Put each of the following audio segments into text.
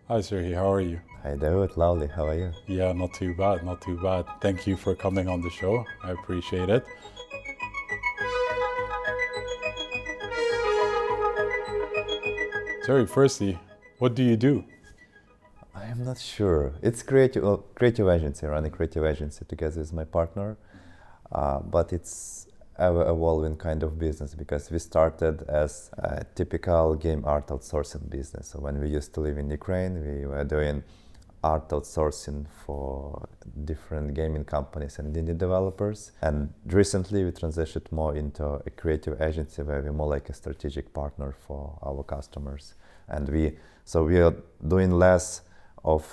Hi Serhi, how are you? Hi David, lovely. How are you? Yeah, not too bad, not too bad. Thank you for coming on the show. I appreciate it. Serhi, firstly, what do you do? I am not sure. It's creative agency, running creative agency together with my partner, but it's evolving kind of business because we started as a typical game art outsourcing business. So when we used to live in Ukraine, we were doing art outsourcing for different gaming companies and indie developers. And recently we transitioned more into a creative agency where we're more like a strategic partner for our customers. And we are doing less of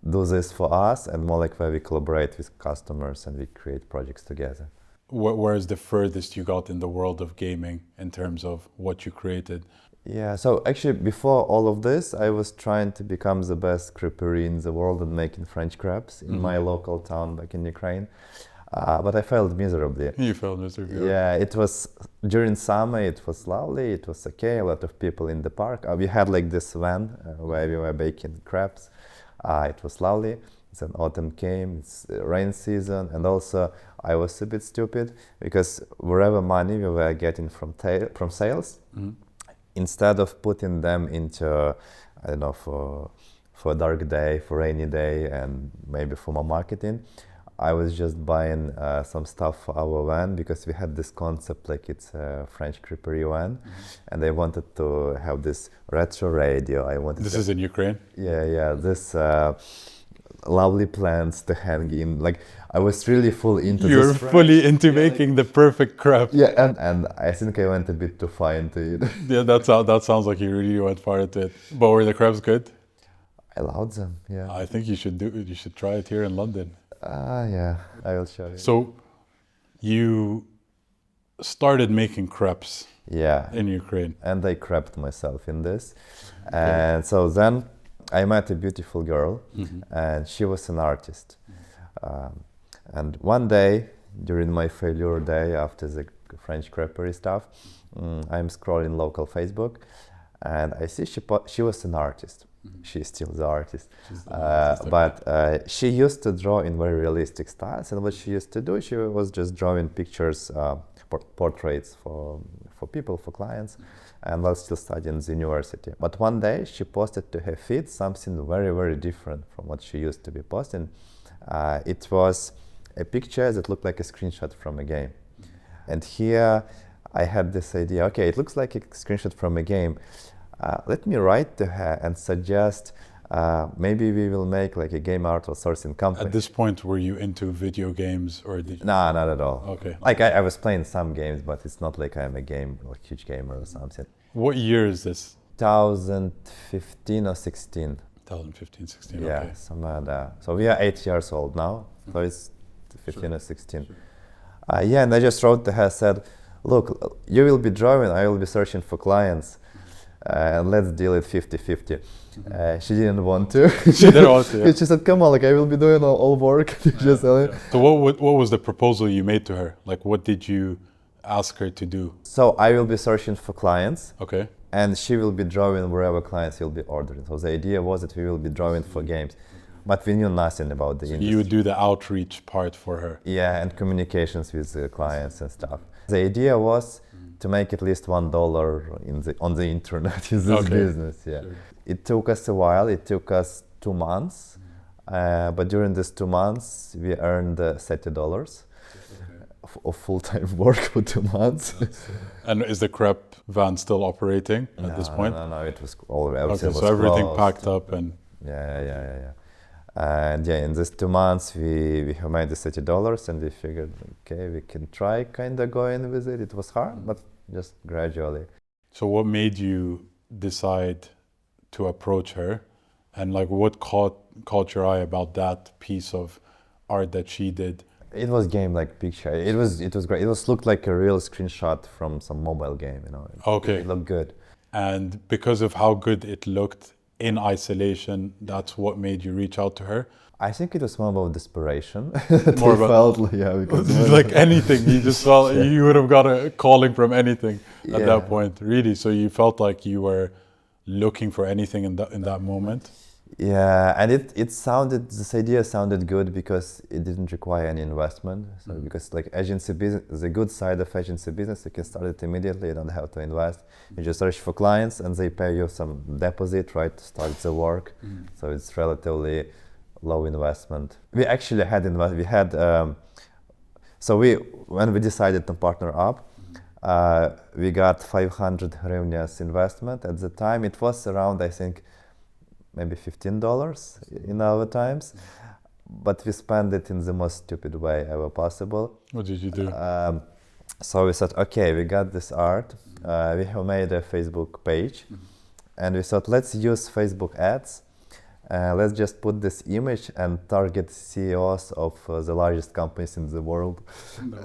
do this for us and more like where we collaborate with customers and we create projects together. Where's the furthest you got in the world of gaming in terms of what you created? Yeah, so actually before all of this, I was trying to become the best creperie in the world and making French crepes in my local town back in Ukraine. But I failed miserably. You failed, Mr. Field. Yeah, it was during summer, it was lovely, it was okay, a lot of people in the park. We had like this van where we were baking crepes. It was lovely. Then autumn came, it's rain season, and also I was a bit stupid because wherever money we were getting from sales, instead of putting them into, I don't know, for a dark day, for rainy day, and maybe for more marketing, I was just buying some stuff for our van because we had this concept like it's a French creperie van, and I wanted to have this retro radio. This is in Ukraine? Yeah, this lovely plants to hang in. Like I was really full into You're this fully into making the perfect crepe. Yeah, and I think I went a bit too far into it. Yeah, that sounds like you really went far into it. But were the crepes good? I loved them, yeah. I think you should do it. You should try it here in London. Yeah, I will show you. So you started making crepes Yeah, in Ukraine. and I crept myself in this. And so then I met a beautiful girl, and she was an artist. And one day, during my failure day after the French creperie stuff, I'm scrolling local Facebook, and I see she was an artist. She's still the artist. But she used to draw in very realistic styles, and what she used to do, she was just drawing pictures, portraits for people, for clients, and while still studying the university. But one day she posted to her feed something very, very different from what she used to be posting. It was a picture that looked like a screenshot from a game. And here I had this idea, okay, it looks like a screenshot from a game. Let me write to her and suggest maybe we will make like a game art outsourcing company. At this point, were you into video games or did you? No, not at all. Okay. Like I was playing some games, but it's not like I'm a huge gamer or something. What year is this? 2015 or 16. 2015, 16, Yeah, okay. somewhere there. So we are 8 years old now, so it's 15 or 16. Yeah, and I just wrote to her, said, look, you will be drawing, I will be searching for clients, and let's deal it 50-50. She didn't want to. She didn't want to, yeah. She said, come on, like I will be doing all work. So what was the proposal you made to her? Like what did you ask her to do? So I will be searching for clients. Okay. And she will be drawing wherever clients will be ordering. So the idea was that we will be drawing for games, but we knew nothing about the industry. You would do the outreach part for her. Yeah, and communications with the clients and stuff. The idea was to make at least $1 on the internet in this business. Yeah, sure. It took us a while. It took us 2 months, but during these 2 months, we earned $30 of full-time work for 2 months. And is the crepe van still operating at this point? No, it was everything was so everything closed. packed up and... Yeah. And yeah, in these 2 months, we have made the $30 and we figured, okay, we can try kind of going with it. It was hard, but just gradually. So what made you decide to approach her? And like what caught your eye about that piece of art that she did? It was game-like picture. It was great. It looked like a real screenshot from some mobile game, you know. Okay. It looked good. And because of how good it looked in isolation, that's what made you reach out to her? I think it was more about desperation. More about, felt, yeah, because like anything. You just felt you would have got a calling from anything at that point, really. So you felt like you were looking for anything in that moment? Yeah, and this idea sounded good because it didn't require any investment. So because like agency business, the good side of agency business, you can start it immediately. You don't have to invest. You just search for clients and they pay you some deposit, right, to start the work. So it's relatively low investment. We actually had when we decided to partner up, we got 500 hryvnias investment. At the time, it was around, I think, maybe $15 in our times, but we spent it in the most stupid way ever possible. What did you do? So we said, okay, we got this art. We have made a Facebook page, and we thought, let's use Facebook ads. Let's just put this image and target CEOs of the largest companies in the world,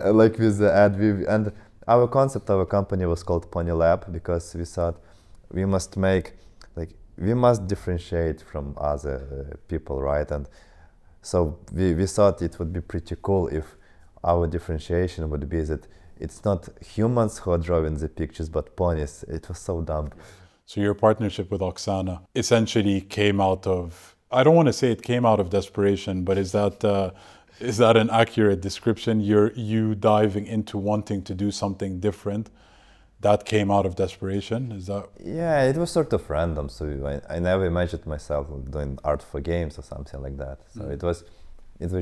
like with the ad. And our concept of a company was called Pony Lab because we thought we must differentiate from other people, right? And so we thought it would be pretty cool if our differentiation would be that it's not humans who are drawing the pictures, but ponies. It was so dumb. So your partnership with Oksana essentially came out of, I don't want to say it came out of desperation, but is that an accurate description? You diving into wanting to do something different, that came out of desperation? Is that? Yeah, it was sort of random. So I never imagined myself doing art for games or something like that. So it was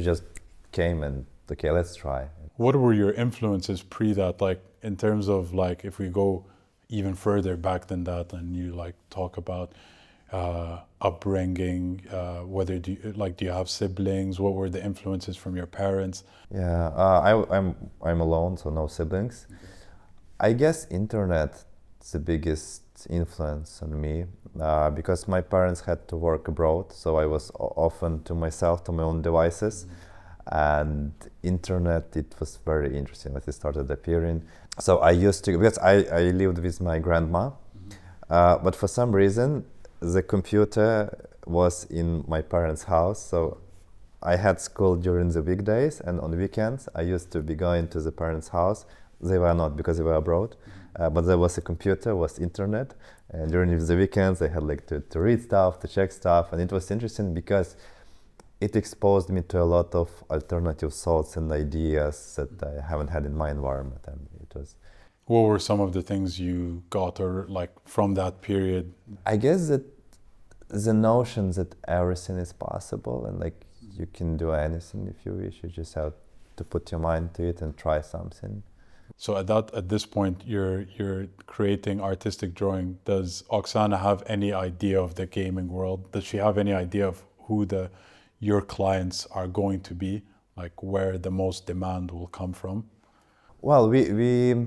just came and okay, let's try. What were your influences pre that? Like in terms of like, if we go even further back than that, and you like talk about upbringing, whether do you have siblings? What were the influences from your parents? Yeah, I'm alone, so no siblings. I guess internet is the biggest influence on me because my parents had to work abroad, so I was often to myself, to my own devices, and internet, it was very interesting as it started appearing. So I used to, because I lived with my grandma, but for some reason the computer was in my parents' house, so I had school during the weekdays, and on weekends I used to be going to the parents' house. They were not because they were abroad, but there was a computer, was internet, and during the weekends I had like to read stuff, to check stuff, and it was interesting because it exposed me to a lot of alternative thoughts and ideas that I haven't had in my environment, and it was. What were some of the things you got, or like from that period? I guess that the notion that everything is possible and like you can do anything if you wish, you just have to put your mind to it and try something. So at this point, you're creating artistic drawing. Does Oksana have any idea of the gaming world? Does she have any idea of who your clients are going to be? Like where the most demand will come from? Well, we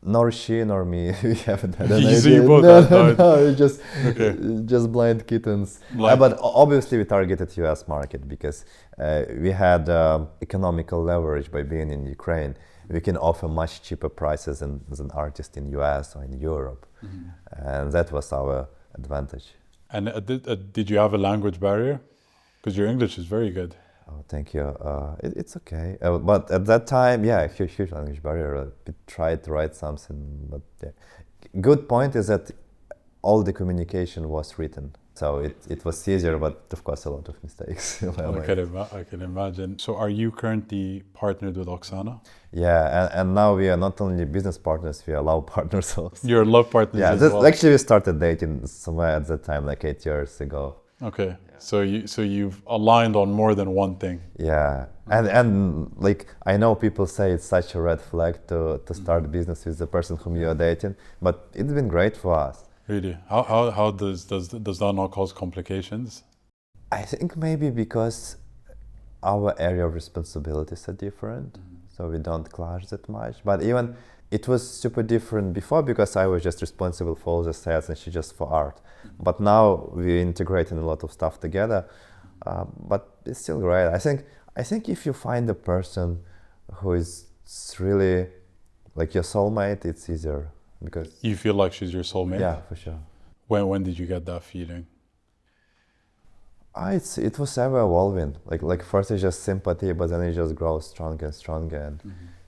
nor she nor me, we haven't had an So idea. you both No, just blind kittens. But obviously we targeted US market because we had economical leverage by being in Ukraine. We can offer much cheaper prices than artists in US or in Europe. And that was our advantage. And did you have a language barrier? Because your English is very good. Oh, thank you. It's okay. But at that time, yeah, huge language barrier. We tried to write something, but yeah. Good point is that all the communication was written. So it was easier, but of course a lot of mistakes. I can imagine. So are you currently partnered with Oksana? Yeah, and now we are not only business partners, we are love partners also. You're love partners as well? Actually we started dating somewhere at that time, like 8 years ago. Okay, yeah. So you've aligned on more than one thing. Yeah, and like I know people say it's such a red flag to start business with the person whom you are dating, but it's been great for us. Really? How does that not cause complications? I think maybe because our area of responsibilities are different, so we don't clash that much. But even it was super different before because I was just responsible for all the sales and she just for art. But now we're integrating a lot of stuff together. But it's still great. I think if you find a person who is really like your soulmate, it's easier. Because you feel like she's your soulmate? Yeah, for sure. When did you get that feeling? It was ever evolving. Like first it's just sympathy, but then it just grows stronger and stronger. And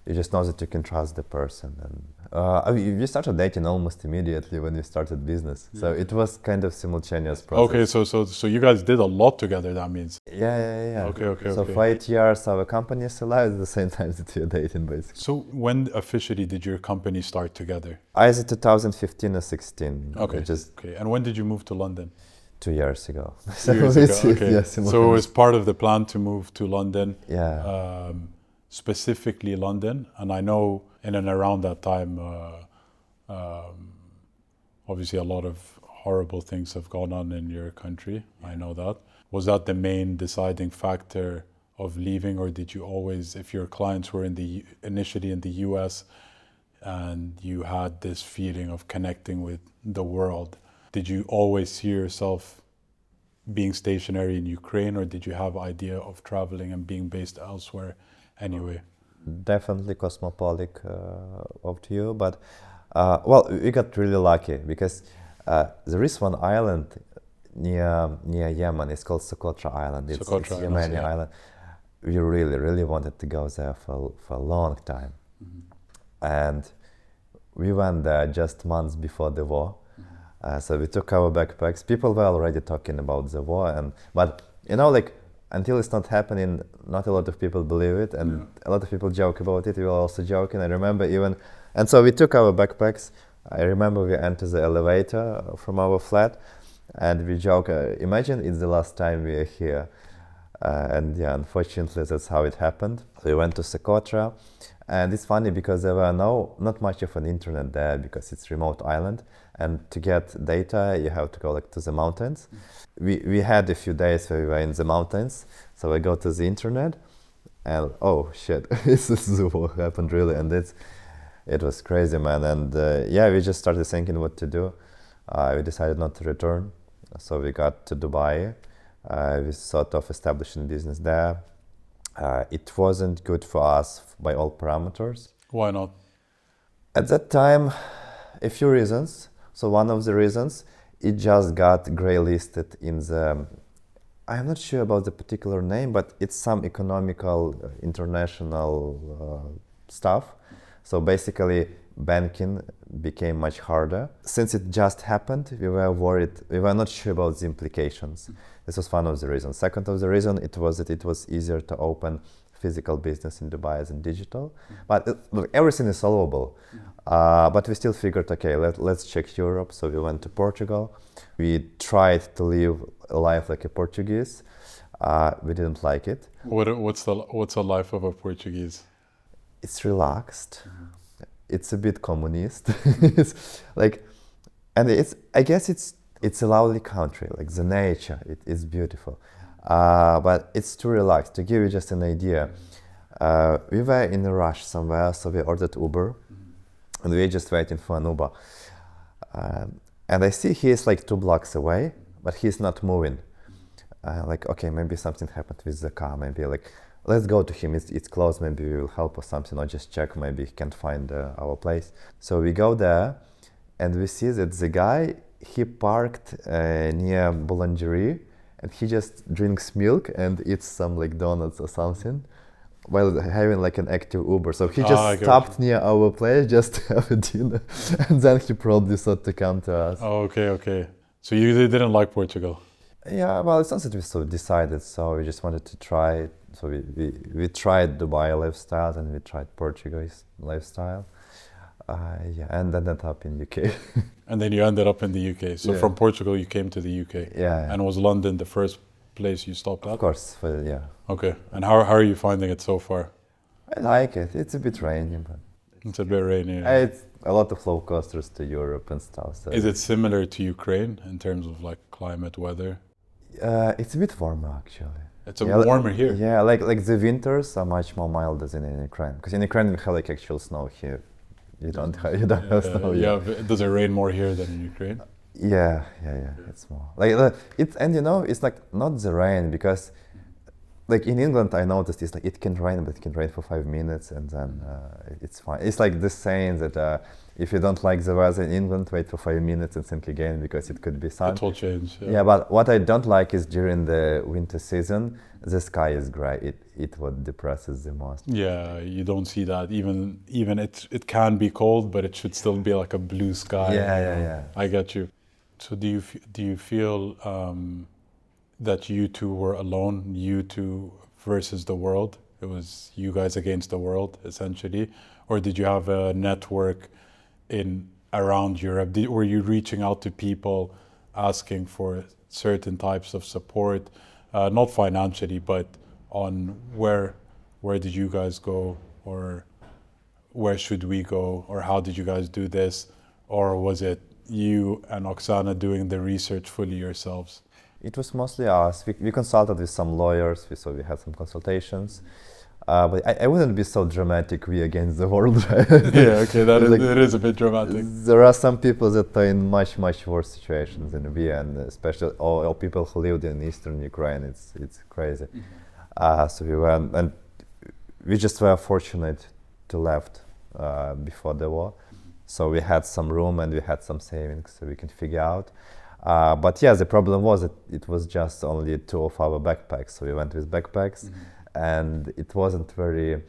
You just know that you can trust the person. And we started dating almost immediately when we started business. So it was kind of simultaneous process. Okay, so you guys did a lot together, that means. Yeah. Okay. So for 8 years, our company is alive at the same time that we are dating, basically. So when officially did your company start together? Either 2015 or 16. Okay. Just Okay. And when did you move to London? 2 years ago. 2 years ago. Okay. Yeah, So it was part of the plan to move to London. Yeah. Specifically London, and I know in and around that time, obviously a lot of horrible things have gone on in your country. I know that. Was that the main deciding factor of leaving, or did you always, if your clients were initially in the US and you had this feeling of connecting with the world, did you always see yourself being stationary in Ukraine, or did you have idea of traveling and being based elsewhere anyway? Definitely cosmopolitan of you, but well, we got really lucky because there is one island near Yemen. It's called Socotra Island. It's Yemeni island. We really wanted to go there for a long time, and we went there just months before the war. So we took our backpacks. People were already talking about the war, but you know, like, until it's not happening, not a lot of people believe it, and a lot of people joke about it. We were also joking. I remember and so we took our backpacks. I remember we entered the elevator from our flat, and we joke, imagine it's the last time we are here. And yeah, unfortunately, that's how it happened. So we went to Socotra, and it's funny because there were not much of an internet there because it's a remote island, and to get data, you have to go to the mountains. We had a few days where we were in the mountains, so I go to the internet, and oh shit, this is what happened really, and it was crazy, man. And yeah, we just started thinking what to do. We decided not to return, so we got to Dubai. We sort of established a business there. It wasn't good for us by all parameters. Why not? At that time, a few reasons. So one of the reasons, it just got grey listed in the, I'm not sure about the particular name, but it's some economical international stuff. So basically banking became much harder. Since it just happened, we were worried, we were not sure about the implications. This was one of the reasons. Second of the reason, it was that it was easier to open physical business in Dubai than digital. But look, everything is solvable. But we still figured, okay, let's check Europe. So we went to Portugal. We tried to live a life like a Portuguese. We didn't like it. What's a life of a Portuguese? It's relaxed. It's a bit communist. It's like, and I guess it's a lovely country. Like the nature, it is beautiful. But it's too relaxed. To give you just an idea, we were in a rush somewhere, so we ordered Uber. And we were just waiting for an Uber. And I see he is like 2 blocks away, but he's not moving. Like, okay, maybe something happened with the car. Maybe like, let's go to him. It's close. Maybe he will help or something. Or just check. Maybe he can't find our place. So we go there, and we see that the guy, he parked near boulangerie, and he just drinks milk and eats some like donuts or something, while having like an active Uber. So he just stopped near our place just to have a dinner, and then he probably thought to come to us. Oh, okay. So you didn't like Portugal? Yeah, well, it's not that we so decided, so we just wanted to try it. So we tried Dubai lifestyle, and we tried Portuguese lifestyle. Yeah, and ended up in UK. And then you ended up in the UK. So from Portugal, you came to the UK. Yeah. And was London the first place you stopped at? Of course, yeah. Okay. And how are you finding it so far? I like it. It's a bit rainy, but it's a bit rainy. It's a lot of low coasters to Europe and stuff. So is it similar to Ukraine in terms of like climate, weather? It's a bit warmer actually. It's warmer here. Yeah, like the winters are much more milder than in Ukraine. Because in Ukraine we have like actual snow here. You don't have snow. Yeah. Does it rain more here than in Ukraine? Yeah. It's more like and you know, it's like not the rain, because like in England I noticed it's like it can rain, but it can rain for 5 minutes and then it's fine. It's like the saying that if you don't like the weather in England, wait for 5 minutes and think again, because it could be sun. It will change. Yeah, but what I don't like is during the winter season, the sky is gray. It what depresses the most. Yeah, you don't see that. Even it can be cold, but it should still be like a blue sky. Yeah. I get you. So do you feel that you two were alone, you two versus the world? It was you guys against the world, essentially, or did you have a network in around Europe? Were you reaching out to people, asking for certain types of support, not financially, but on where did you guys go, or where should we go, or how did you guys do this, or was it you and Oksana doing the research fully yourselves? It was mostly us. We consulted with some lawyers, so we had some consultations. But I wouldn't be so dramatic, we against the world. Right? Yeah, okay, it is a bit dramatic. There are some people that are in much worse situations than we, and especially all people who lived in eastern Ukraine. It's crazy. So we went, and we just were fortunate to left before the war. So we had some room and we had some savings, so we can figure out. But yeah, the problem was that it was just only 2 of our backpacks. So we went with backpacks, and it wasn't very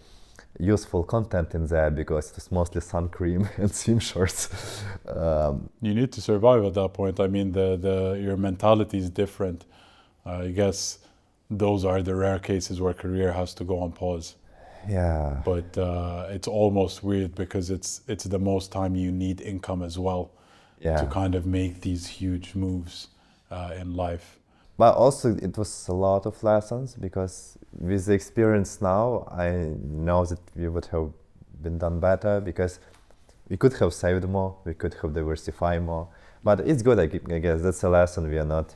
useful content in there because it was mostly sun cream and swim shorts. You need to survive at that point. I mean, your mentality is different. I guess those are the rare cases where career has to go on pause. Yeah. But it's almost weird because it's the most time you need income as well to kind of make these huge moves in life. But also it was a lot of lessons, because with the experience now, I know that we would have been done better, because we could have saved more, we could have diversified more. But it's good, I guess that's a lesson. We are not,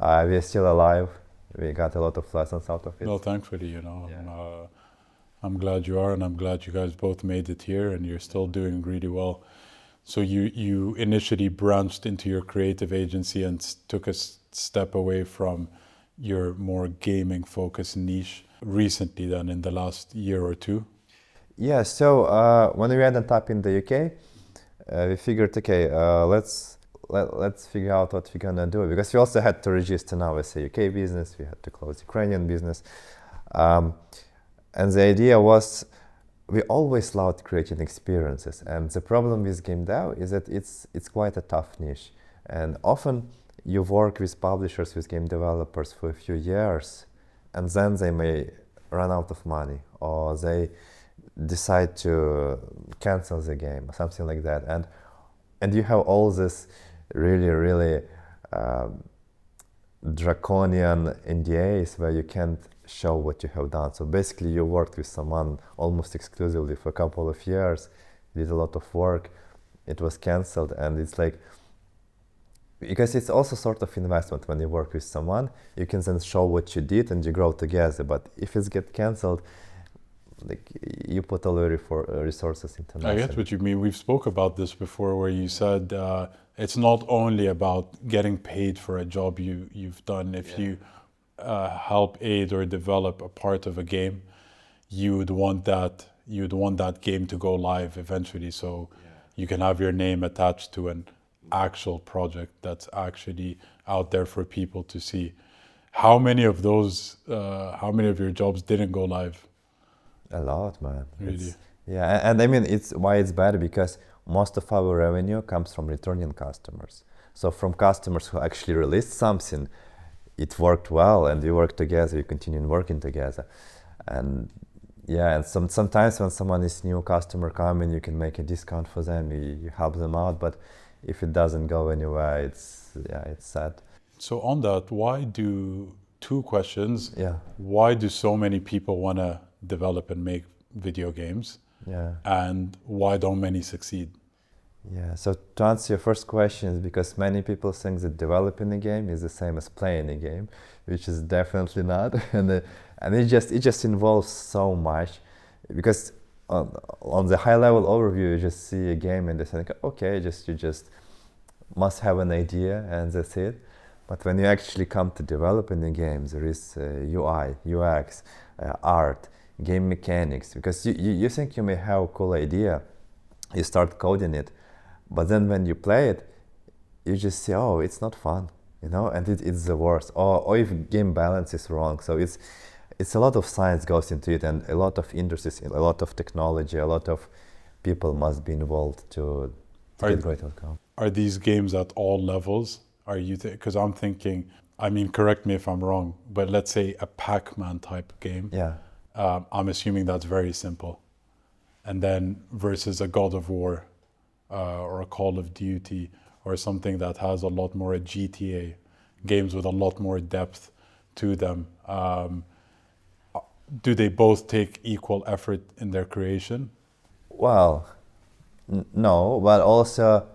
we are still alive. We got a lot of lessons out of it. No, thankfully, I'm glad you are, and I'm glad you guys both made it here, and you're still doing really well. So you initially branched into your creative agency and took a step away from your more gaming focused niche recently, then in the last year or two? Yeah, so when we ended up in the UK, we figured, okay, let's figure out what we're gonna do, because we also had to register now as a UK business, we had to close Ukrainian business. And the idea was, we always loved creating experiences, and the problem with game dev is that it's quite a tough niche, and often you work with publishers, with game developers for a few years, and then they may run out of money, or they decide to cancel the game or something like that, and you have all this really draconian NDAs where you can't show what you have done. So basically you worked with someone almost exclusively for a couple of years, did a lot of work, it was cancelled, and it's like, because it's also sort of investment. When you work with someone, you can then show what you did and you grow together. But if it gets cancelled, like, you put all your resources into nothing. I get what you mean. We've spoke about this before, where you said it's not only about getting paid for a job you've done. If you help aid or develop a part of a game, you'd want that game to go live eventually, so you can have your name attached to an actual project that's actually out there for people to see. How many of your jobs didn't go live? A lot, man. Really? And I mean, it's why it's bad, because most of our revenue comes from returning customers. So from customers who actually released something, it worked well, and we worked together, we continue working together. And sometimes when someone is new customer coming, you can make a discount for them, you help them out, but if it doesn't go anywhere, it's sad. So on that, two questions. Yeah. Why do so many people want to develop and make video games? Yeah. And why don't many succeed? Yeah, so to answer your first question, is because many people think that developing a game is the same as playing a game, which is definitely not. and it just involves so much, because on the high level overview, you just see a game and they think, okay, you just must have an idea and that's it. But when you actually come to developing a game, there is UI, UX, art, game mechanics, because you think you may have a cool idea, you start coding it, but then when you play it, you just say, oh, it's not fun, and it's the worst. Or if game balance is wrong. So it's a lot of science goes into it, and a lot of industries, a lot of technology, a lot of people must be involved to get great outcome. Are these games at all levels? Are you, because I'm thinking, I mean, correct me if I'm wrong, but let's say a Pac-Man type game. Yeah. I'm assuming that's very simple. And then versus a God of War or a Call of Duty or something that has a lot more, a GTA, games with a lot more depth to them. Do they both take equal effort in their creation? Well, no, but also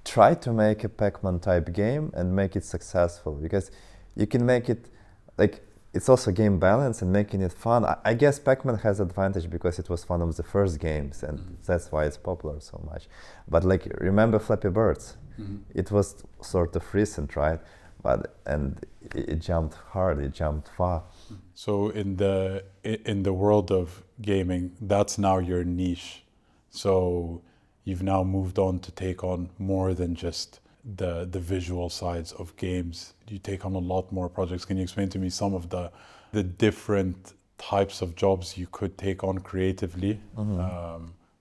try to make a Pac-Man type game and make it successful, because you can make it like, it's also game balance and making it fun. I guess Pac-Man has advantage because it was one of the first games, and that's why it's popular so much. But like, remember Flappy Birds? It was sort of recent, right? And it jumped hard, it jumped far. So in the world of gaming, that's now your niche. So you've now moved on to take on more than just the visual sides of games. You take on a lot more projects. Can you explain to me some of the different types of jobs you could take on creatively,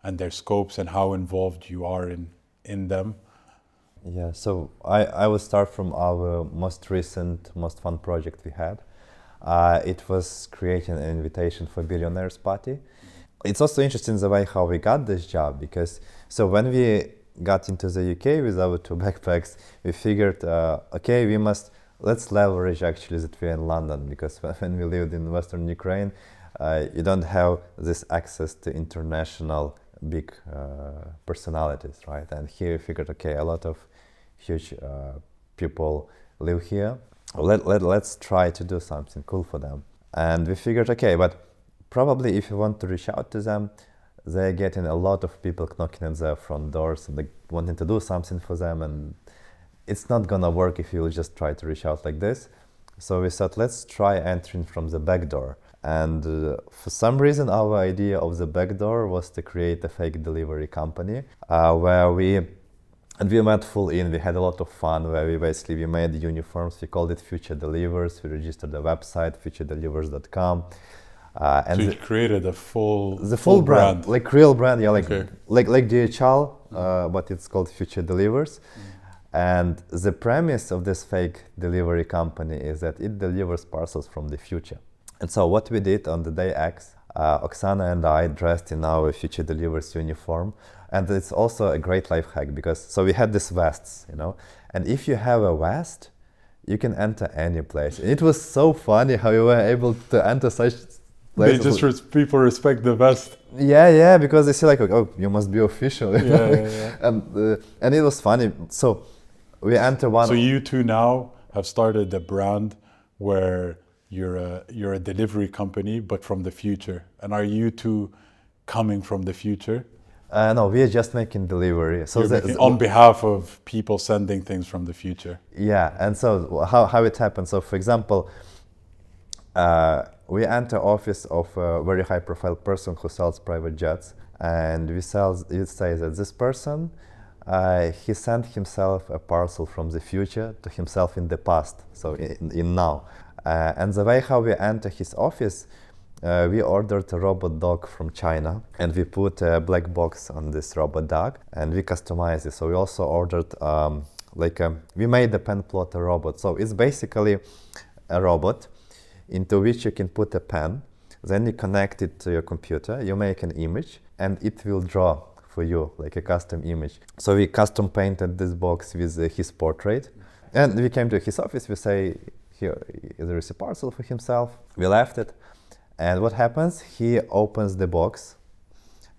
and their scopes and how involved you are in them? Yeah, so I will start from our most recent, most fun project we had. It was creating an invitation for billionaires party. It's also interesting the way how we got this job, because so when we got into the UK with our 2 backpacks, we figured, okay, let's leverage actually that we're in London, because when we lived in Western Ukraine, you don't have this access to international big personalities, right? And here we figured, okay, a lot of huge people live here. Let's try to do something cool for them. And we figured, okay, but probably if you want to reach out to them, they're getting a lot of people knocking at their front doors and like wanting to do something for them, and it's not gonna work if you just try to reach out like this. So we thought, let's try entering from the back door. And for some reason, our idea of the back door was to create a fake delivery company where we went full in. We had a lot of fun, where we made uniforms. We called it Future Delivers. We registered the website, futuredelivers.com. And so you created a full brand, like real brand, yeah, like DHL, but it's called Future Delivers. And the premise of this fake delivery company is that it delivers parcels from the future. And so what we did on the day X, Oksana and I dressed in our Future Delivers uniform. And it's also a great life hack, because so we had these vests, and if you have a vest, you can enter any place. And it was so funny how you were able to enter such places. People respect the vest. Yeah, because they see like, oh, you must be official. Yeah. And it was funny. So we enter one. So you two now have started a brand where you're a delivery company, but from the future. And are you two coming from the future? No, we are just making delivery. So on behalf of people sending things from the future. Yeah, and so how it happened. So for example, we enter office of a very high profile person who sells private jets, and it says that this person, he sent himself a parcel from the future to himself in the past, so in now. And the way how we enter his office, we ordered a robot dog from China, and we put a black box on this robot dog, and we customized it. So we also ordered we made a pen plotter robot. So it's basically a robot into which you can put a pen, then you connect it to your computer, you make an image, and it will draw for you like a custom image. So we custom painted this box with his portrait, and we came to his office. We say, here there is a parcel for himself. We left it. And what happens? He opens the box,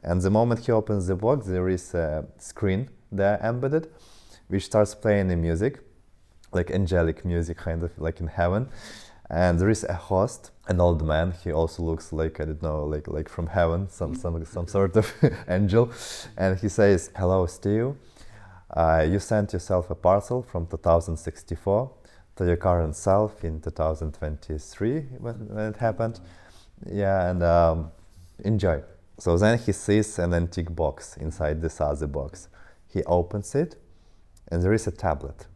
and the moment he opens the box, there is a screen there embedded, which starts playing the music, like angelic music, kind of like in heaven. And there is a host, an old man. He also looks like, I don't know, like from heaven, some sort of angel. And he says, "Hello, Steve. You sent yourself a parcel from 2064 to your current self in 2023 when it happened. Yeah, and enjoy." So then he sees an antique box inside this other box. He opens it, and there is a tablet.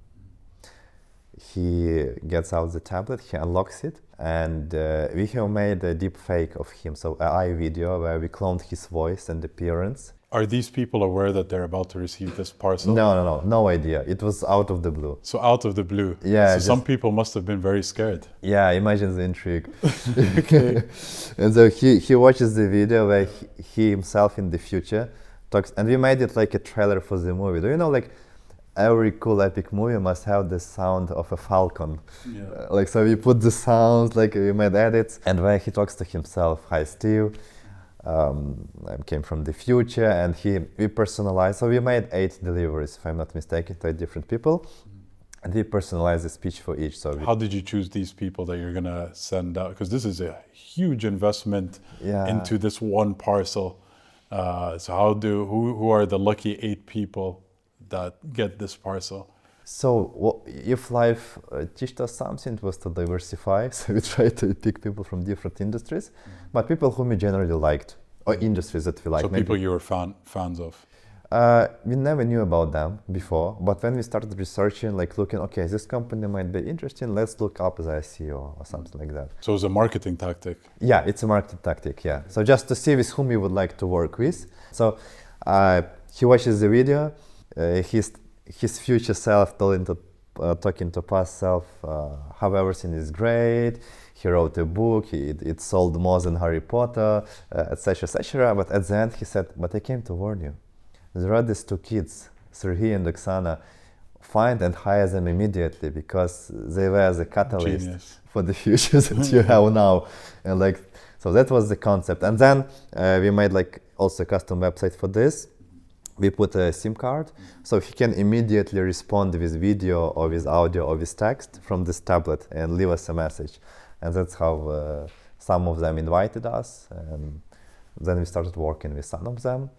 He gets out the tablet, he unlocks it, And we have made a deep fake of him, so AI video where we cloned his voice and appearance. Are these people aware that they're about to receive this parcel? No idea. It was out of the blue. So out of the blue. Yeah. So some people must have been very scared. Yeah, imagine the intrigue. Okay. And so he watches the video where he himself in the future talks, and we made it like a trailer for the movie. Do you know, like every cool epic movie must have the sound of a falcon. Yeah. Like, so we put the sounds, like we made edits, and where he talks to himself, "Hi Steve, I came from the future," and we personalized. So we made 8 deliveries, if I'm not mistaken, to 8 different people, and we personalized the speech for each. So how did you choose these people that you're gonna send out? Because this is a huge investment into this one parcel. So who are the lucky 8 people that get this parcel? So if life teached us something, it was to diversify. So we tried to pick people from different industries, but people whom we generally liked, or industries that we liked. So people you were fans of? We never knew about them before, but when we started researching, like looking, okay, this company might be interesting, let's look up their CEO or something like that. So it's a marketing tactic? Yeah, it's a marketing tactic, yeah. So just to see with whom we would like to work with. So he watches the video, his future self talking to past self how everything is great. He wrote a book, it sold more than Harry Potter, etc., etc. But at the end he said, but I came to warn you. There are these 2 kids, Serhi and Oksana. Find and hire them immediately because they were the catalyst for the future that you have now. And like, so that was the concept. And then we made like also a custom website for this. We put a SIM card, so he can immediately respond with video or with audio or with text from this tablet and leave us a message. And that's how some of them invited us. And then we started working with some of them.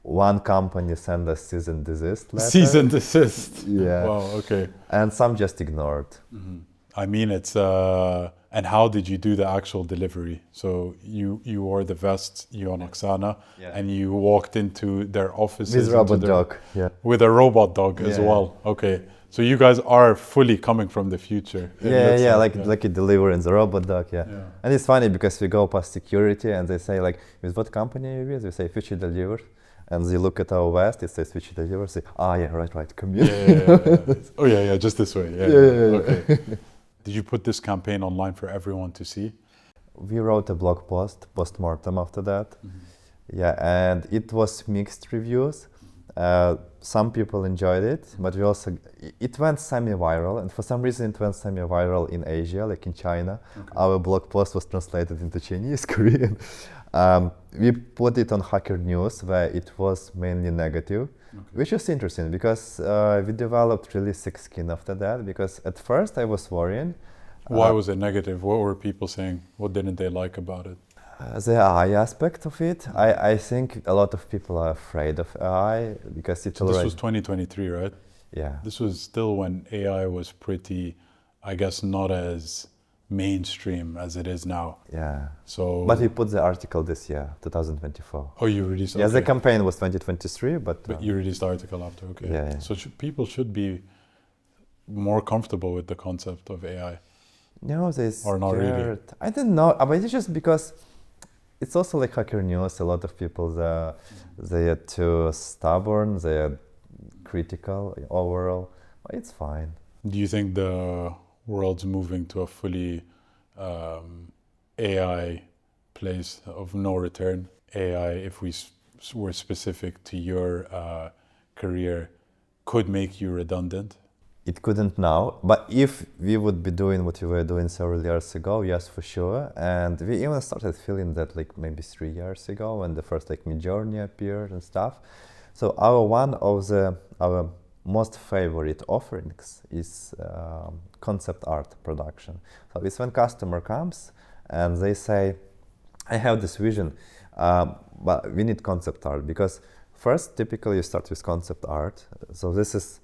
One company sent us cease and desist letter. Cease and desist? Yeah. Wow, okay. And some just ignored. Mm-hmm. I mean, it's... and how did you do the actual delivery? So you wore the vest, you and Oksana, and you walked into their offices. With robot dog, yeah. With a robot dog as well. Okay. So you guys are fully coming from the future. Like you deliver in the robot dog, yeah. And it's funny because we go past security and they say like, with what company are you with? We say Future Deliver. And they look at our vest, it says Future Deliver, say, right, come here. Oh yeah, just this way. Okay. Did you put this campaign online for everyone to see? We wrote a blog post-mortem after that. Mm-hmm. Yeah, and it was mixed reviews. Some people enjoyed it, but it went semi-viral, and for some reason it went semi-viral in Asia, like in China. Okay. Our blog post was translated into Chinese, Korean. We put it on Hacker News, where it was mainly negative, which was interesting because we developed really thick skin after that, because at first I was worrying. Why was it negative? What were people saying? What didn't they like about it? The AI aspect of it. I think a lot of people are afraid of AI because it's already... This was 2023, right? Yeah. This was still when AI was pretty, I guess, not as mainstream as it is now. Yeah. So. But we put the article this year, 2024. Oh, you released? Yeah, the campaign was 2023, but you released the article after, okay. Yeah. So people should be more comfortable with the concept of AI. No, they scared. Or not really? I don't know, but it's just because it's also like Hacker News. A lot of people, they are too stubborn, they are critical overall. But it's fine. Do you think the world's moving to a fully AI place of no return? AI, if we were specific to your career, could make you redundant? It couldn't now, but if we would be doing what we were doing several years ago, yes, for sure. And we even started feeling that like maybe 3 years ago when the first like Midjourney appeared and stuff. So one of our most favorite offerings is concept art production. So it's when customer comes and they say, I have this vision, but we need concept art, because first typically you start with concept art. So this is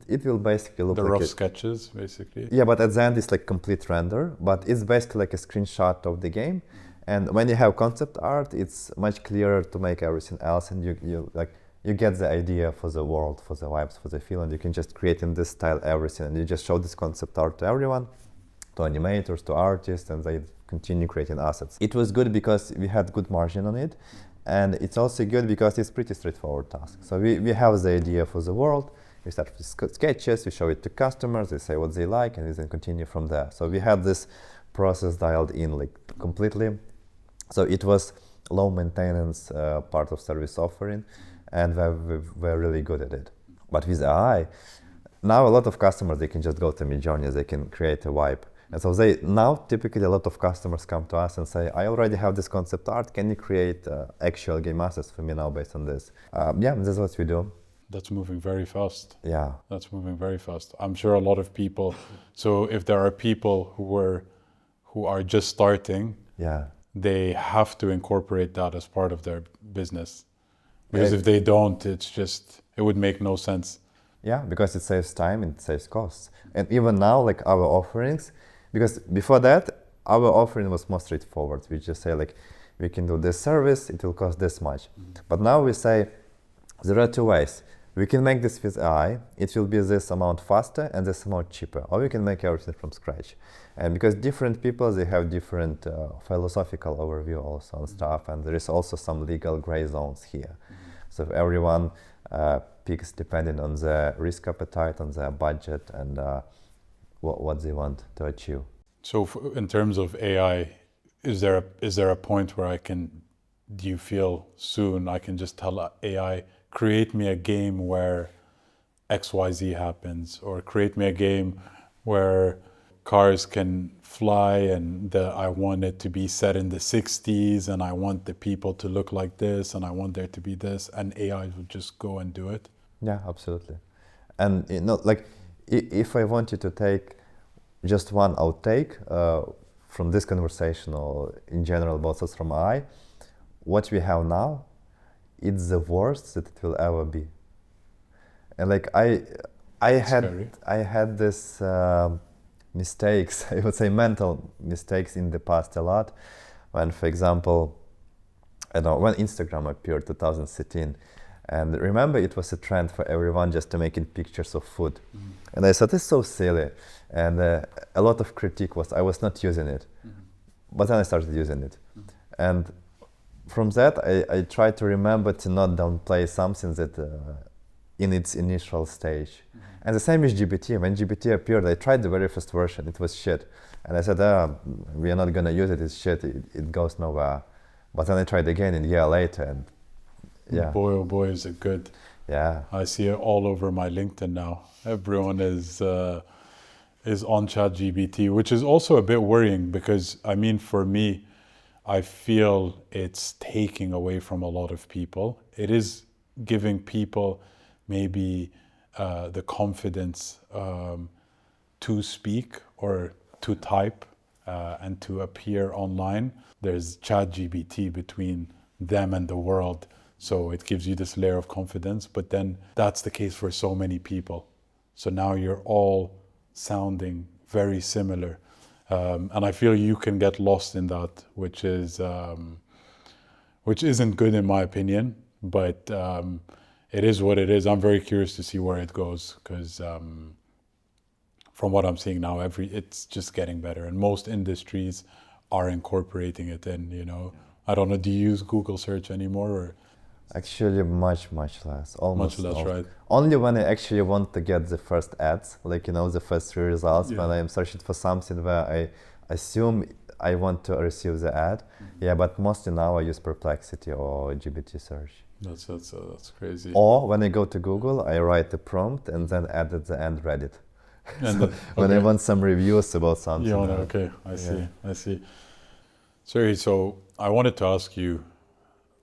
It will basically look the like rough sketches, basically. Yeah, but at the end it's like complete render, but it's basically like a screenshot of the game. And when you have concept art, it's much clearer to make everything else, and you get the idea for the world, for the vibes, for the feel, and you can just create in this style everything, and you just show this concept art to everyone. to animators, to artists, and they continue creating assets. It was good because we had good margin on it, and it's also good because it's pretty straightforward task. So we have the idea for the world, we start with sketches, we show it to customers, they say what they like, and we then continue from there. So we had this process dialed in like completely. So it was low maintenance part of service offering, and we're really good at it. But with AI, now a lot of customers, they can just go to Midjourney, they can create a wipe. And so now typically a lot of customers come to us and say, I already have this concept art, can you create actual game assets for me now based on this? Yeah, that's what we do. That's moving very fast. Yeah. That's moving very fast. I'm sure a lot of people, so if there are people who are just starting, Yeah. they have to incorporate that as part of their business. Because if they don't, it would make no sense. Yeah, because it saves time and it saves costs. And even now, like our offerings, because before that, our offering was more straightforward. We just say like, we can do this service, it will cost this much. But now we say, there are two ways. We can make this with AI, it will be this amount faster and this amount cheaper, or we can make everything from scratch. And because different people, they have different philosophical overview also on stuff, and there is also some legal gray zones here. So everyone picks depending on their risk appetite, on their budget, and what they want to achieve. So in terms of AI, is there a point where do you feel soon I can just tell AI, create me a game where XYZ happens, or create me a game where cars can fly and I want it to be set in the 60s and I want the people to look like this and I want there to be this, and AI would just go and do it? Yeah, absolutely. And like if I want you to take just one outtake from this conversation or in general about thoughts from AI, what we have now, it's the worst that it will ever be. And like I had this mistakes, I would say mental mistakes in the past a lot. When, for example, I know when Instagram appeared 2013, and remember it was a trend for everyone just to making pictures of food. And I thought, it's so silly. And a lot of critique was I was not using it. But then I started using it. And from that, I try to remember to not downplay something that in its initial stage. And the same with GPT. When GPT appeared, I tried the very first version. It was shit. And I said, we are not going to use it. It's shit. It goes nowhere. But then I tried again a year later. And yeah. Boy, oh boy, is it good. Yeah. I see it all over my LinkedIn now. Everyone is on ChatGPT, which is also a bit worrying because, I mean, for me, I feel it's taking away from a lot of people. It is giving people maybe the confidence to speak or to type and to appear online. There's ChatGPT between them and the world, so it gives you this layer of confidence, but then that's the case for so many people. So now you're all sounding very similar. And I feel you can get lost in that, which isn't good in my opinion, but it is what it is. I'm very curious to see where it goes because from what I'm seeing now, it's just getting better, and most industries are incorporating it in. I don't know. Do you use Google search anymore, or? Actually, much less. Almost much less, right? Only when I actually want to get the first ads, like the first 3 results, when I am searching for something where I assume I want to receive the ad. Yeah, but mostly now I use Perplexity or GPT search. That's crazy. Or when I go to Google, I write a prompt and then add at the end Reddit. And when I want some reviews about something. Okay, I see. Serhi, so I wanted to ask you,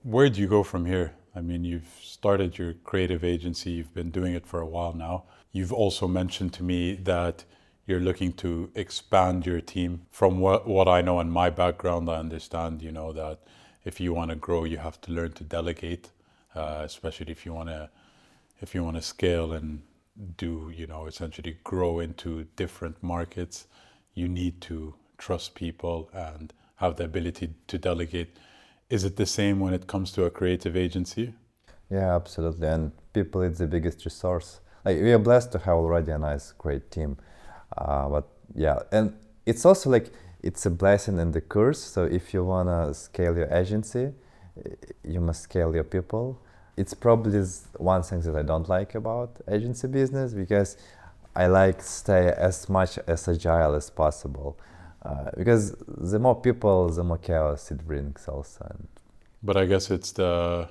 where do you go from here? I mean, you've started your creative agency, you've been doing it for a while now. You've also mentioned to me that you're looking to expand your team. From what I know in my background, I understand, that if you want to grow, you have to learn to delegate, especially if you want to scale and do, essentially grow into different markets. You need to trust people and have the ability to delegate. Is it the same when it comes to a creative agency? Yeah, absolutely. And people is the biggest resource. Like, we are blessed to have already a nice, great team. But yeah, and it's also like it's a blessing and a curse. So if you wanna scale your agency, you must scale your people. It's probably one thing that I don't like about agency business, because I like stay as much as agile as possible. Because the more people, the more chaos it brings also. And But I guess it's the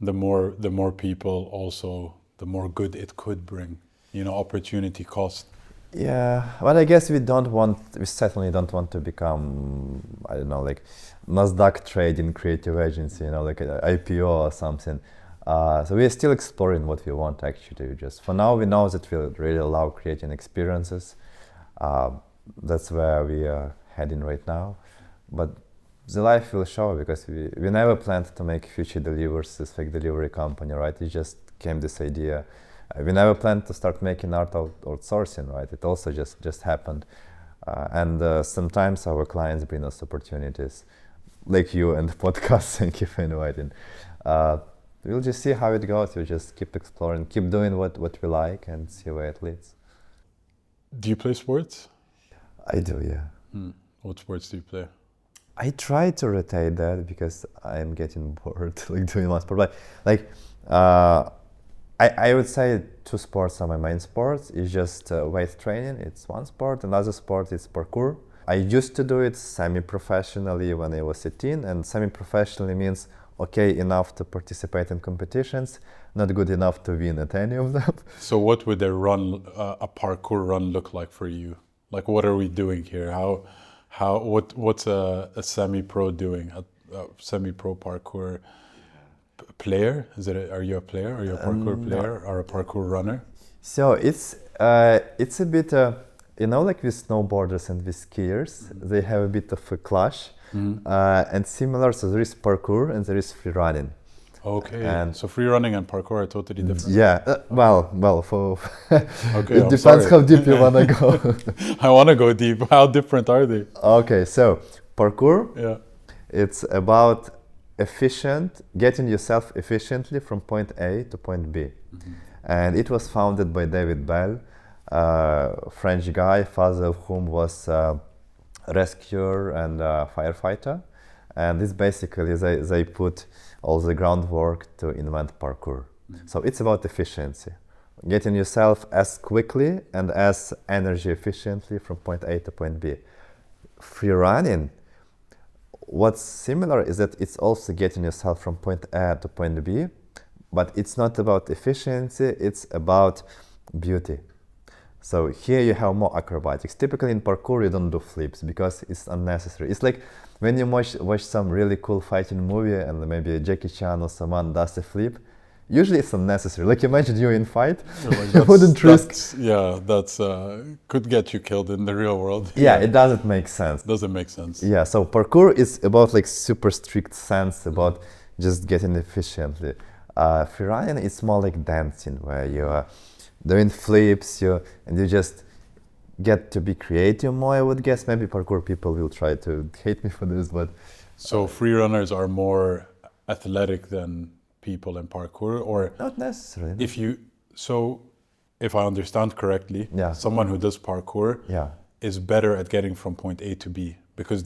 more people also, the more good it could bring. Opportunity cost. yeah, but I guess we certainly don't want to become, I don't know, like Nasdaq trading creative agency, like an IPO or something. So we are still exploring what we want actually. Just for now, we know that we really love creating experiences. That's where we are heading right now. But the life will show, because we never planned to make Future Delivers, this fake delivery company, right? It just came this idea. We never planned to start making art outsourcing, right? It also just happened. And sometimes our clients bring us opportunities, like you and the podcast. Thank you for inviting. We'll just see how it goes. We'll just keep exploring, keep doing what we like, and see where it leads. Do you play sports? I do, yeah. What sports do you play? I try to rotate that because I'm getting bored like doing one sport. But like, I would say two sports are my main sports. It's just weight training. It's one sport. Another sport is parkour. I used to do it semi-professionally when I was 18, and semi-professionally means okay enough to participate in competitions, not good enough to win at any of them. So what would a parkour run look like for you? Like, what are we doing here? What's a semi-pro doing? A semi-pro parkour player? Are you a player? Are you a parkour player or a parkour runner? So it's a bit, like with snowboarders and with skiers, they have a bit of a clash. And similar, so there is parkour and there is free running. Okay, and so free running and parkour are totally different. Yeah, well, for okay, it depends how deep you wanna go. I wanna go deep. How different are they? Okay, so parkour. Yeah, it's about getting yourself efficiently from point A to point B, and it was founded by David Bell, French guy, father of whom was rescuer and firefighter, and this basically they put all the groundwork to invent parkour. So it's about efficiency, getting yourself as quickly and as energy efficiently from point A to point B. Free running, what's similar is that it's also getting yourself from point A to point B, but it's not about efficiency, it's about beauty. So here you have more acrobatics. Typically in parkour you don't do flips because it's unnecessary. It's like when you watch some really cool fighting movie and maybe Jackie Chan or someone does a flip, usually it's unnecessary. Like imagine you in fight, you wouldn't risk. That's could get you killed in the real world. Yeah, it doesn't make sense. Doesn't make sense. Yeah, so parkour is about like super strict sense about just getting efficiently. Free running is more like dancing, where you are doing flips, and you just get to be creative more, I would guess. Maybe parkour people will try to hate me for this, but... So free runners are more athletic than people in parkour, or... Not necessarily. If I understand correctly, someone who does parkour is better at getting from point A to B because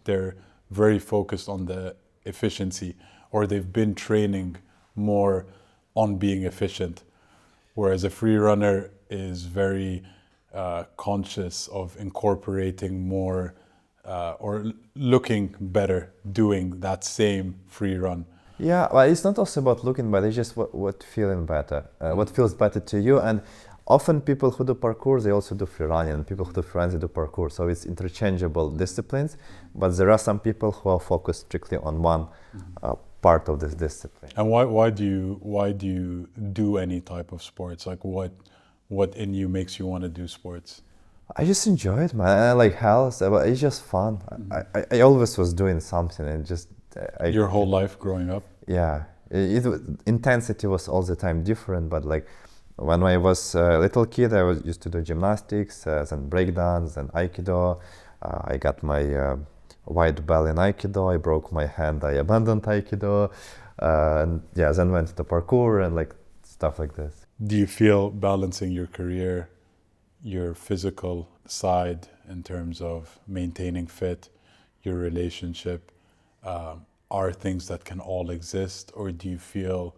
they're very focused on the efficiency, or they've been training more on being efficient. Whereas a free runner is very conscious of incorporating more or looking better doing that same free run. Yeah, well, it's not also about looking better, it's just what feeling better, what feels better to you. And often people who do parkour, they also do free running, and people who do free running, they do parkour. So it's interchangeable disciplines, but there are some people who are focused strictly on one part of this discipline. And why do you do any type of sports? Like what in you makes you want to do sports? I just enjoy it, man. I like health. It's just fun. I always was doing something, and just your whole life growing up. Yeah, intensity was all the time different. But like when I was a little kid, I used to do gymnastics, then breakdance, then aikido. I got my white belt in aikido. I broke my hand. I abandoned aikido, and then went to parkour and like stuff like this. Do you feel balancing your career your physical side in terms of maintaining fit, your relationship, are things that can all exist, or do you feel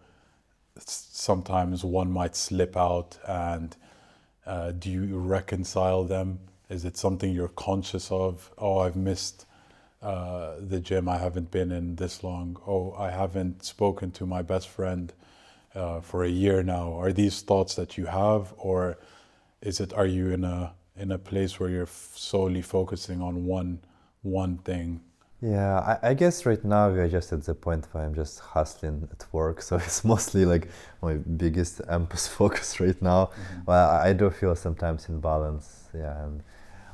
sometimes one might slip out, and do you reconcile them? Is it something you're conscious of? Oh, I've missed the gym, I haven't been in this long. Oh, I haven't spoken to my best friend for a year now. Are these thoughts that you have, or are you in a place where you're solely focusing on one thing? Yeah, I guess right now we are just at the point where I'm just hustling at work, so it's mostly like my biggest EMPS focus right now. Well, I do feel sometimes imbalance, yeah,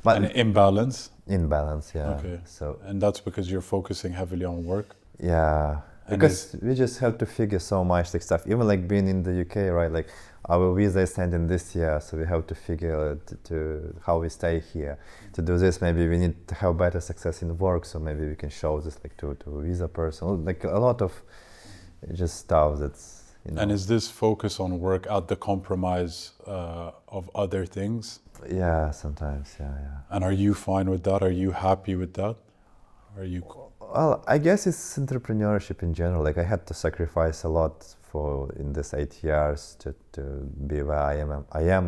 but An imbalance? imbalance, yeah. Okay. So And that's because you're focusing heavily on work? yeah, And because we just have to figure so much like stuff. Even like being in the UK, right? Like our visa is ending this year, so we have to figure to how we stay here. To do this, maybe we need to have better success in work, so maybe we can show this like to a visa person. Like a lot of just stuff that's, you know. And is this focus on work at the compromise of other things? Yeah, sometimes, yeah. And are you fine with that? Are you happy with that? Are you? Well, I guess it's entrepreneurship in general. Like I had to sacrifice a lot for in this 8 years to be where I am,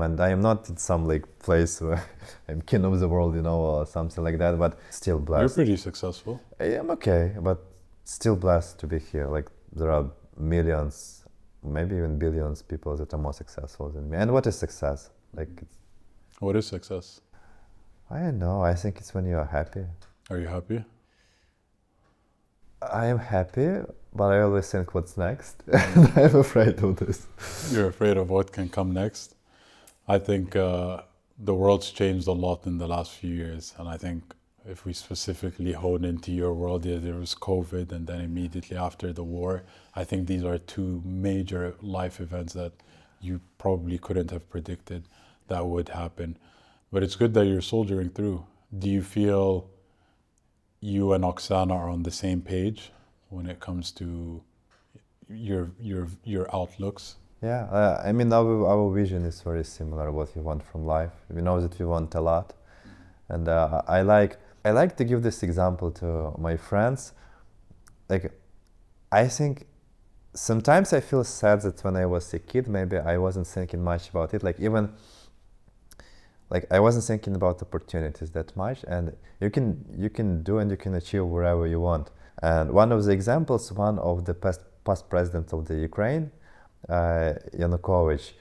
and I am not in some like place where I'm king of the world, you know, or something like that. But still blessed. You're pretty successful. I am okay, but still blessed to be here. Like there are millions, maybe even billions people that are more successful than me. And what is success? Like, What is success? I don't know. I think it's when you are happy. Are you happy? I am happy, but I always think what's next. And I'm afraid of this. You're afraid of what can come next? I think the world's changed a lot in the last few years. And I think if we specifically hone into your world, yeah, there was COVID, and then immediately after the war. I think these are two major life events that you probably couldn't have predicted that would happen. But it's good that you're soldiering through. Do you feel you and Oksana are on the same page when it comes to your outlooks? Yeah, I mean, our vision is very similar. What we want from life. We know that we want a lot, and I like to give this example to my friends. Like, I think sometimes I feel sad that when I was a kid, maybe I wasn't thinking much about it. Like even like I wasn't thinking about opportunities that much, and you can do and you can achieve wherever you want. And one of the examples, one of the past presidents of the Ukraine, Yanukovych.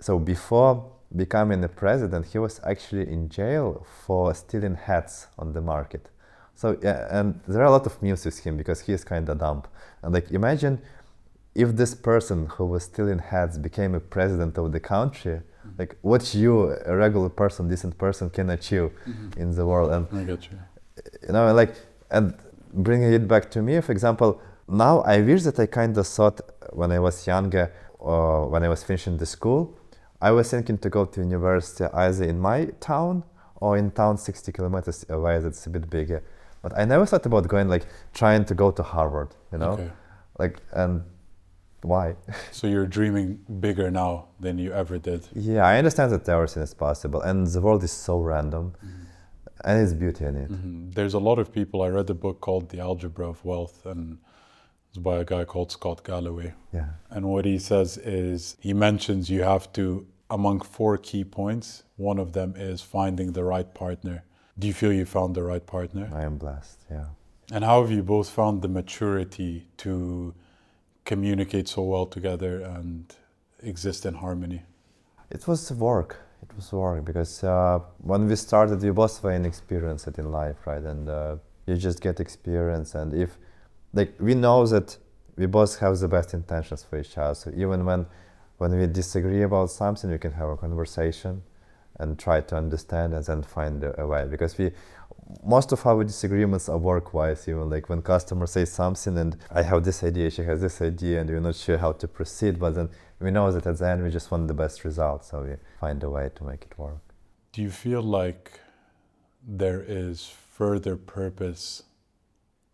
So before becoming the president, he was actually in jail for stealing hats on the market. So yeah, and there are a lot of news with him because he is kind of dumb. And like imagine if this person who was stealing hats became a president of the country, like what you, a regular person, decent person, can achieve in the world. And I get you. you know, like, and bringing it back to me, for example, now I wish that I kind of thought when I was younger, or when I was finishing the school, I was thinking to go to university either in my town or in town 60 kilometers away that's a bit bigger. But I never thought about going, like, trying to go to Harvard, you know? Okay. Like, and why? So you're dreaming bigger now than you ever did. Yeah, I understand that everything is possible, and the world is so random, and it's beauty in it. There's a lot of people. I read a book called The Algebra of Wealth, and it's by a guy called Scott Galloway. Yeah. And what he says is, he mentions you have to, among 4 key points, one of them is finding the right partner. Do you feel you found the right partner? I am blessed, yeah. And how have you both found the maturity to communicate so well together and exist in harmony? It was work. It was work because when we started, we both were inexperienced in life, right? And you just get experience. And if, like, we know that we both have the best intentions for each other. So even when we disagree about something, we can have a conversation and try to understand and then find a way. Because most of our disagreements are work-wise, even like when customer says something and I have this idea, she has this idea, and we're not sure how to proceed, but then we know that at the end we just want the best result, so we find a way to make it work. Do you feel like there is further purpose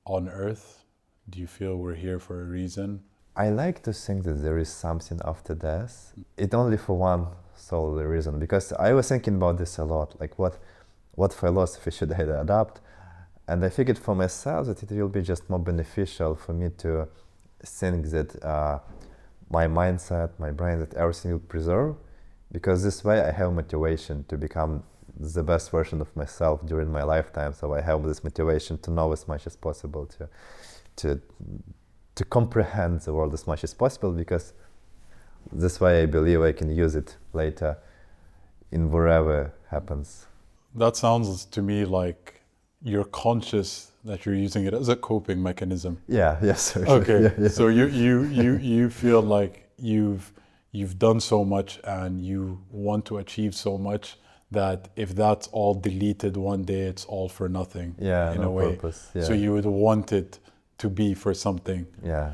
on Earth? Do you feel we're here for a reason? I like to think that there is something after death. It only for one solely reason, because I was thinking about this a lot, like what philosophy should I adopt, and I figured for myself that it will be just more beneficial for me to think that my mindset, my brain, that everything will preserve, because this way I have motivation to become the best version of myself during my lifetime. So I have this motivation to know as much as possible, to comprehend the world as much as possible, because this way I believe I can use it later in wherever happens. That sounds to me like you're conscious that you're using it as a coping mechanism. Yeah, yes. Okay, yeah, yeah. so you feel like you've done so much and you want to achieve so much that if that's all deleted one day, it's all for nothing. Yeah, in no a way. purpose. Yeah. So you would want it to be for something. Yeah.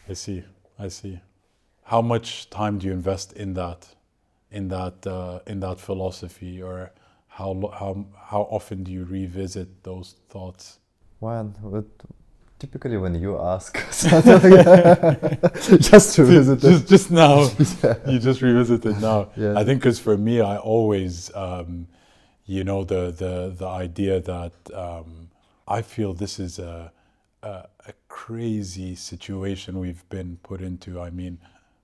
I see. How much time do you invest in that philosophy, or how often do you revisit those thoughts? Typically when you ask, just to visit it. Just now, Yeah. you just revisit it now. Yeah. I think because for me, I always, the idea that I feel this is a crazy situation we've been put into. I mean,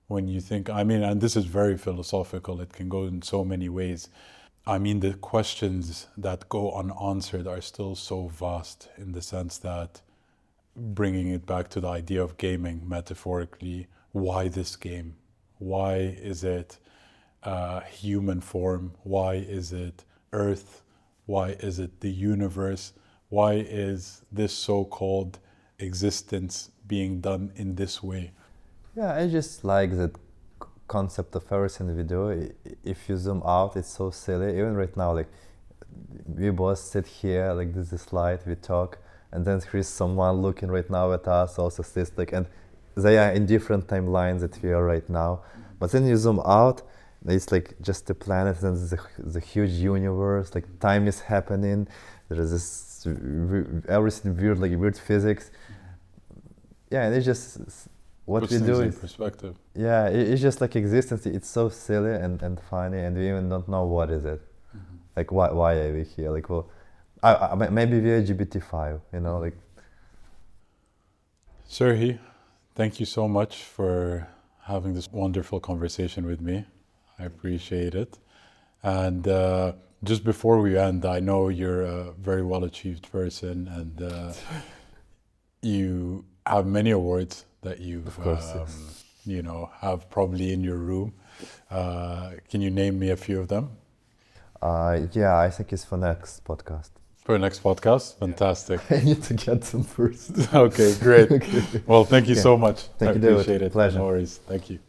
when you think, and this is very philosophical, it can go in so many ways. I mean, the questions that go unanswered are still so vast, in the sense that, bringing it back to the idea of gaming metaphorically, why this game? Why is it human form? Why is it Earth? Why is it the universe? Why is this so-called existence being done in this way? Yeah, I just like that concept of everything we do. If you zoom out, it's so silly. Even right now, like, we both sit here, like, this is a slide, we talk, and then there's someone looking right now at us, also sits, like, and they are in different timelines that we are right now. But then you zoom out, it's like just a planet, and there's the huge universe, like time is happening, there is this everything weird, like weird physics. Yeah, and it's just what Puts we do things in is, perspective. yeah, it's just like existence. It's so silly and funny, and we even don't know what is it. Mm-hmm. Like, why are we here? Like, well, maybe we are LGBT5, like. Serhi, thank you so much for having this wonderful conversation with me. I appreciate it. And just before we end, I know you're a very well-achieved person, and you have many awards that you have probably in your room. Can you name me a few of them? Yeah, I think it's for next podcast. For next podcast? Fantastic. I need to get them first. Okay, great. Okay. Well, thank you so much. Thank I you, David. appreciate it. Pleasure. No worries. Thank you.